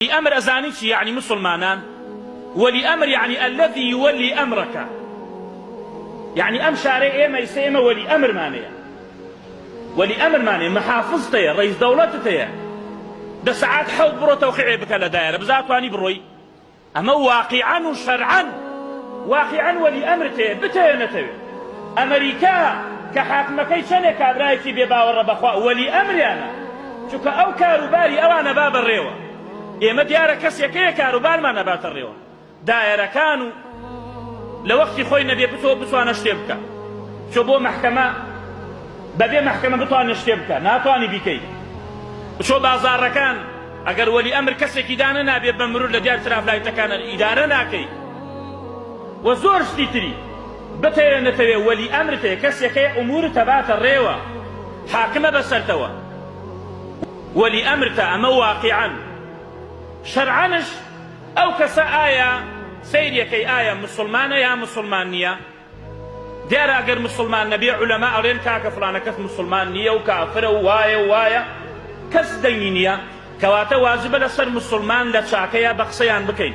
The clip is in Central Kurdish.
ولي أمر أزانيش يعني مسلمانان. ولي أمر يعني الذي يولي أمرك، يعني أم شارع إيما يسيما ولي أمر مانيا، ولي أمر مانيا محافظتي رئيس دولتي ده ساعات حوض برو توقيعي بك لدائرة بذات واني بروي، أما واقعا وشرعا واقعا ولي أمرتي بتينتي أمريكا كحاكمكي شنه كابرايتي بباور بخوا ولي أمري أنا شوك أو كاروباري أو أنا باب الريوة ئێمە دیارە کەسێکەیە کاروبارمان نەباتە ڕێوە. دایەرەکان و لە وەختی خۆی نەبێ بتوانە شتێ بکە، چۆ بۆ مەحکەمە بەبێ مەحکەمە بتوانە شتێ بکە ناتوانی بیکەی. بچۆ بازاڕەکان ئەگەر وەلی ئەمر کەسێکی دانە نابێت بە مرور لە دیار ترافلایتەکانە ئیدارە ناکەی و زۆر شتی تری بتێنێتەوێ وەلی ئەمرتێ کەسێکەیە ئومورتە باتە ڕێوە حاکمە بەسەرتەوە وەلی ئەمرتە ئەمە واقعاً. شرعنش او كسا آية سيريكي آية مسلمانة يا مسلمان نية ديار اگر مسلمان نبي علماء أرين كاك فلانا كس مسلمان نية وكافر وايا كس دينية كواتا واجب لسر مسلمان لتشاكيا بقصيان بكين